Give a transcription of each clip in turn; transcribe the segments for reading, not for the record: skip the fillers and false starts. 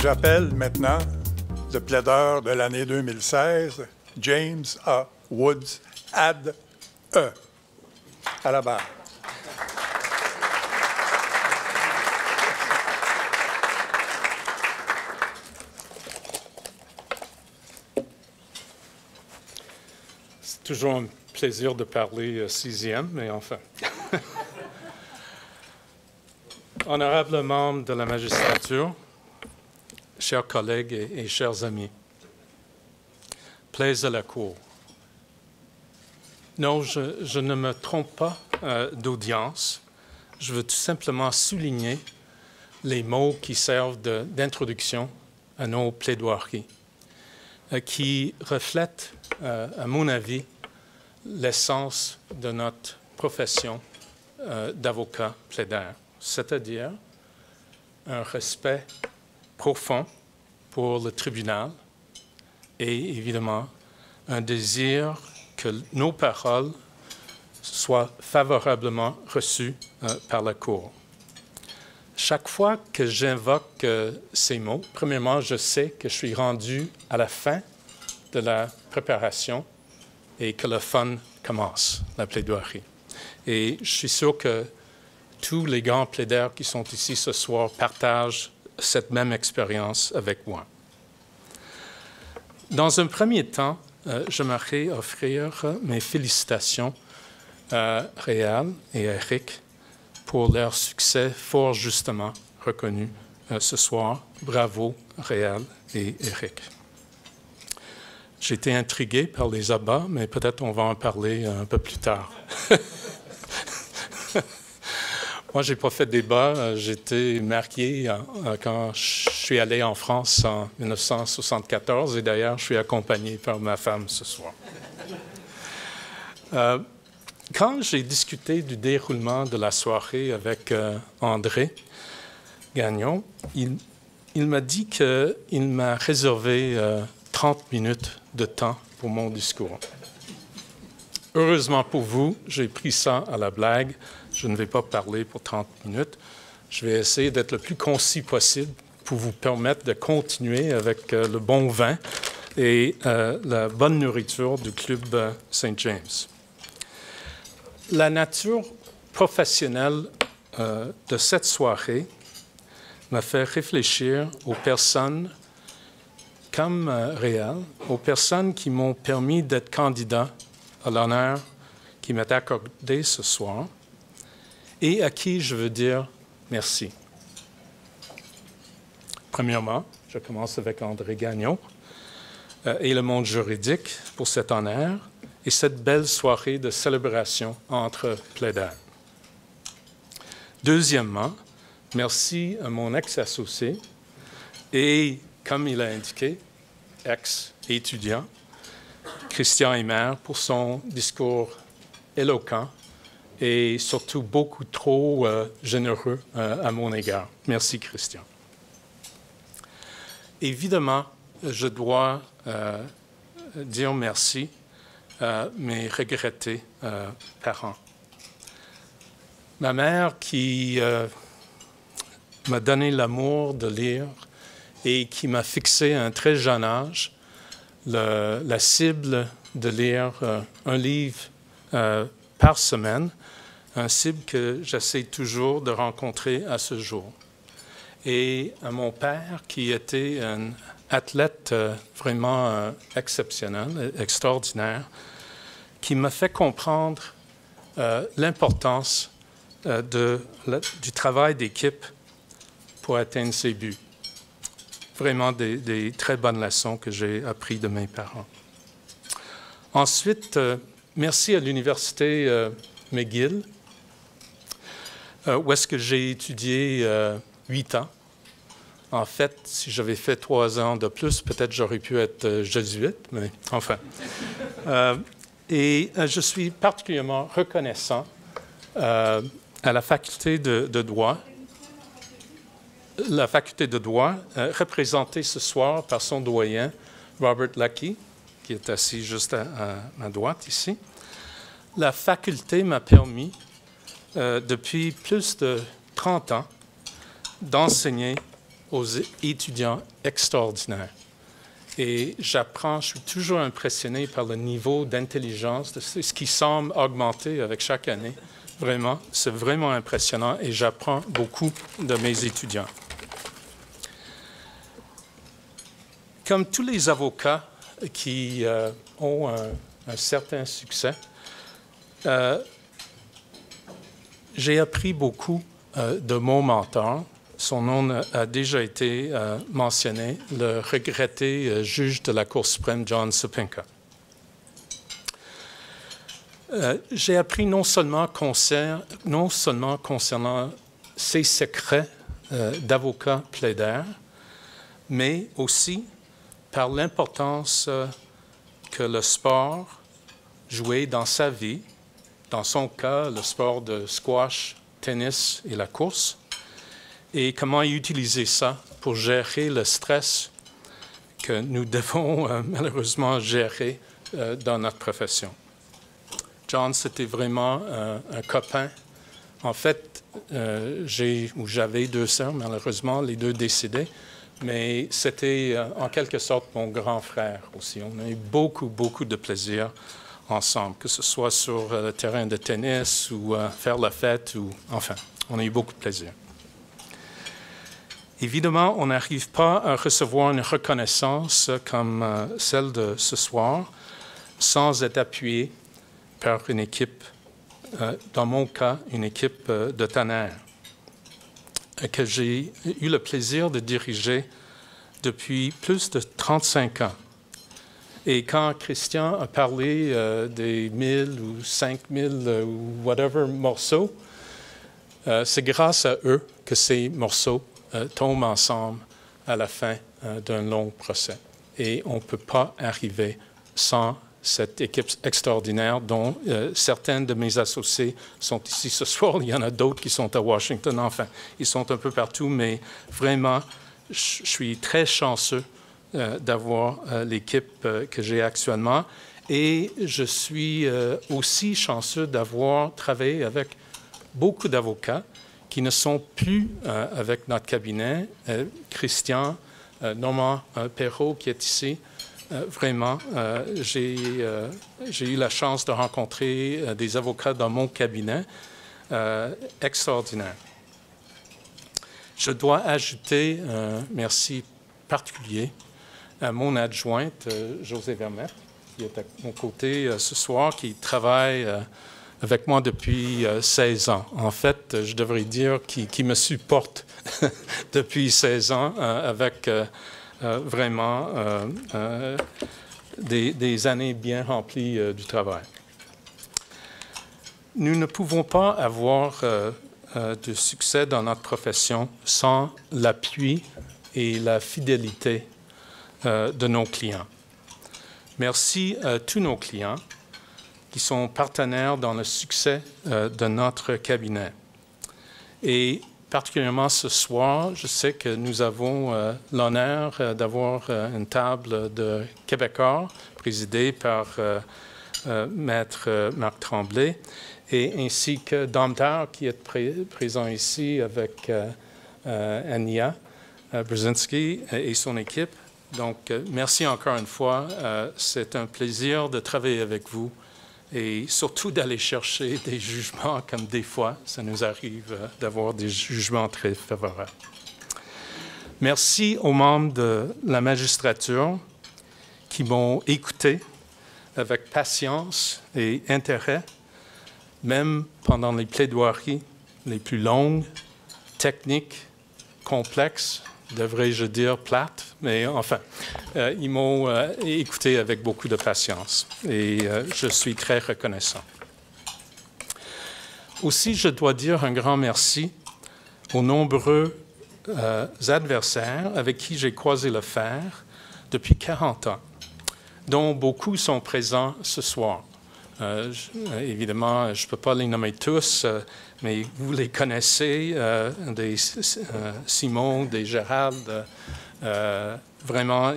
J'appelle maintenant le plaideur de l'année 2016, James A. Woods, ad E. À la barre. C'est toujours un plaisir de parler sixième, mais enfin. Honorables membres de la magistrature, chers collègues et chers amis, plaise à la Cour. Non, je ne me trompe pas d'audience. Je veux tout simplement souligner les mots qui servent d'introduction à nos plaidoiries, qui reflètent, à mon avis, l'essence de notre profession d'avocat plaidaire, c'est-à-dire un respect profond pour le tribunal et évidemment un désir que nos paroles soient favorablement reçues par la Cour. Chaque fois que j'invoque ces mots, premièrement, je sais que je suis rendu à la fin de la préparation et que le fun commence, la plaidoirie. Et je suis sûr que tous les grands plaidaires qui sont ici ce soir partagent cette même expérience avec moi. Dans un premier temps, j'aimerais offrir mes félicitations à Réal et à Eric pour leur succès fort justement reconnu ce soir. Bravo, Réal et Eric. J'ai été intrigué par les abats, mais peut-être on va en parler un peu plus tard. Moi, je n'ai pas fait de débat. J'étais marié quand je suis allé en France en 1974 et d'ailleurs, je suis accompagné par ma femme ce soir. Quand j'ai discuté du déroulement de la soirée avec André Gagnon, il m'a dit qu'il m'a réservé 30 minutes de temps pour mon discours. Heureusement pour vous, j'ai pris ça à la blague. Je ne vais pas parler pour 30 minutes. Je vais essayer d'être le plus concis possible pour vous permettre de continuer avec le bon vin et la bonne nourriture du Club St. James. La nature professionnelle de cette soirée m'a fait réfléchir aux personnes comme Réal, aux personnes qui m'ont permis d'être candidat à l'honneur qui m'est accordé ce soir et à qui je veux dire merci. Premièrement, je commence avec André Gagnon et le monde juridique pour cet honneur et cette belle soirée de célébration entre plaideurs. Deuxièmement, merci à mon ex-associé et, comme il a indiqué, ex-étudiant, Christian Emer, pour son discours éloquent et surtout beaucoup trop généreux à mon égard. Merci, Christian. Évidemment, je dois dire merci à mes regrettés parents. Ma mère qui m'a donné l'amour de lire et qui m'a fixé à un très jeune âge la cible de lire un livre par semaine, un cible que j'essaie toujours de rencontrer à ce jour. Et à mon père, qui était un athlète vraiment exceptionnel, extraordinaire, qui m'a fait comprendre l'importance du travail d'équipe pour atteindre ses buts. Vraiment des très bonnes leçons que j'ai apprises de mes parents. Ensuite, merci à l'Université McGill, où est-ce que j'ai étudié 8 ans. En fait, si j'avais fait 3 ans de plus, peut-être j'aurais pu être jésuite, mais enfin. Et je suis particulièrement reconnaissant à la faculté de droit. La faculté de droit, représentée ce soir par son doyen, Robert Lucky, qui est assis juste à ma droite ici. La faculté m'a permis, depuis plus de 30 ans, d'enseigner aux étudiants extraordinaires. Et je suis toujours impressionné par le niveau d'intelligence, de ce qui semble augmenter avec chaque année. Vraiment, c'est vraiment impressionnant et j'apprends beaucoup de mes étudiants. Comme tous les avocats qui ont un certain succès, j'ai appris beaucoup de mon mentor. Son nom a déjà été mentionné, le regretté juge de la Cour suprême, John Sopinka. J'ai appris non seulement concernant ses secrets d'avocat plaidaire, mais aussi par l'importance que le sport jouait dans sa vie, dans son cas, le sport de squash, tennis et la course, et comment utiliser ça pour gérer le stress que nous devons malheureusement gérer dans notre profession. John, c'était vraiment un copain. En fait, j'avais 2 sœurs, malheureusement, les 2 décédées, mais c'était en quelque sorte mon grand frère aussi. On a eu beaucoup, beaucoup de plaisir ensemble, que ce soit sur le terrain de tennis ou faire la fête, enfin, on a eu beaucoup de plaisir. Évidemment, on n'arrive pas à recevoir une reconnaissance comme celle de ce soir sans être appuyé par une équipe, dans mon cas, une équipe de tonnerre, que j'ai eu le plaisir de diriger depuis plus de 35 ans. Et quand Christian a parlé des 1000 ou 5000 ou whatever morceaux, c'est grâce à eux que ces morceaux tombent ensemble à la fin d'un long procès. Et on ne peut pas arriver sans cette équipe extraordinaire dont certains de mes associés sont ici ce soir. Il y en a d'autres qui sont à Washington. Enfin, ils sont un peu partout, mais vraiment, je suis très chanceux d'avoir l'équipe que j'ai actuellement. Et je suis aussi chanceux d'avoir travaillé avec beaucoup d'avocats qui ne sont plus avec notre cabinet. Christian, Normand Perrault qui est ici. Vraiment, j'ai eu la chance de rencontrer des avocats dans mon cabinet extraordinaires. Je dois ajouter un merci particulier à mon adjointe, José Vermette, qui est à mon côté ce soir, qui travaille avec moi depuis 16 ans. En fait, je devrais dire qui me supporte depuis 16 ans avec vraiment des années bien remplies du travail. Nous ne pouvons pas avoir de succès dans notre profession sans l'appui et la fidélité de nos clients. Merci à tous nos clients qui sont partenaires dans le succès de notre cabinet. Et particulièrement ce soir, je sais que nous avons l'honneur d'avoir une table de Québécois présidée par Maître Marc Tremblay, et ainsi que Domtar qui est présent ici avec Ania Brzezinski et son équipe. Donc, merci encore une fois. C'est un plaisir de travailler avec vous et surtout d'aller chercher des jugements comme des fois, ça nous arrive d'avoir des jugements très favorables. Merci aux membres de la magistrature qui m'ont écouté avec patience et intérêt, même pendant les plaidoiries les plus longues, techniques, complexes, devrais-je dire plates, mais enfin, ils m'ont écouté avec beaucoup de patience et je suis très reconnaissant. Aussi, je dois dire un grand merci aux nombreux adversaires avec qui j'ai croisé le fer depuis 40 ans, dont beaucoup sont présents ce soir. Évidemment, je ne peux pas les nommer tous, mais vous les connaissez, des Simon, des Gérald. Vraiment,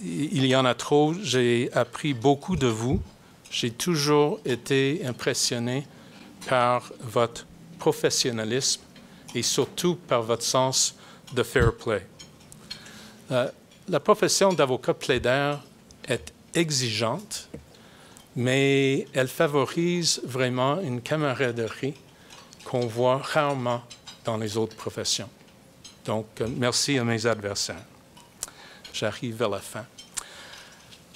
il y en a trop. J'ai appris beaucoup de vous. J'ai toujours été impressionné par votre professionnalisme et surtout par votre sens de fair play. La profession d'avocat plaider est exigeante, mais elle favorise vraiment une camaraderie qu'on voit rarement dans les autres professions. Donc, merci à mes adversaires. J'arrive vers la fin.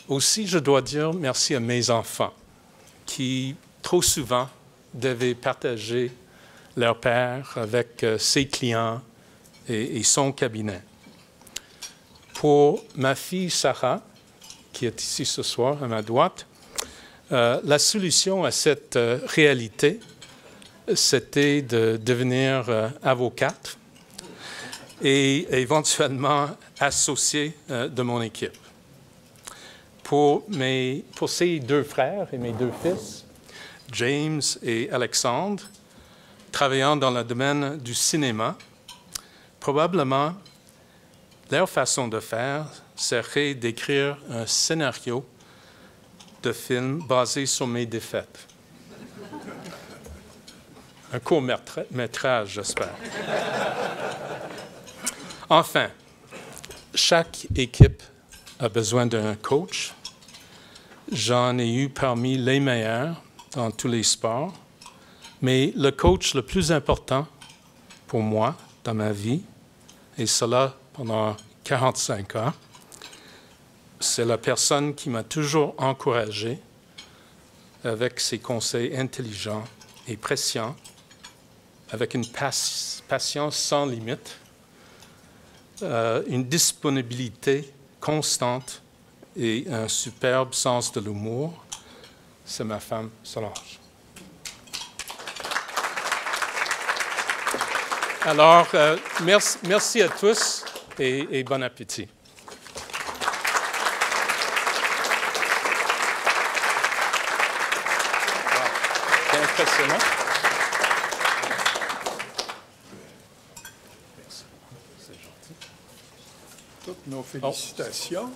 Aussi, je dois dire merci à mes enfants qui, trop souvent, devaient partager leur père avec ses clients et son cabinet. Pour ma fille Sarah, qui est ici ce soir à ma droite, la solution à cette réalité, c'était de devenir avocate et éventuellement associée de mon équipe. Pour ses deux frères et mes deux fils, James et Alexandre, travaillant dans le domaine du cinéma, probablement leur façon de faire serait d'écrire un scénario de film basé sur mes défaites. Un court-métrage, j'espère. Enfin, chaque équipe a besoin d'un coach. J'en ai eu parmi les meilleurs dans tous les sports, mais le coach le plus important pour moi dans ma vie, et cela pendant 45 ans, c'est la personne qui m'a toujours encouragé avec ses conseils intelligents et précieux, avec une patience sans limite, une disponibilité constante et un superbe sens de l'humour. C'est ma femme Solange. Alors, merci à tous et bon appétit. C'est impressionnant. Toutes nos félicitations.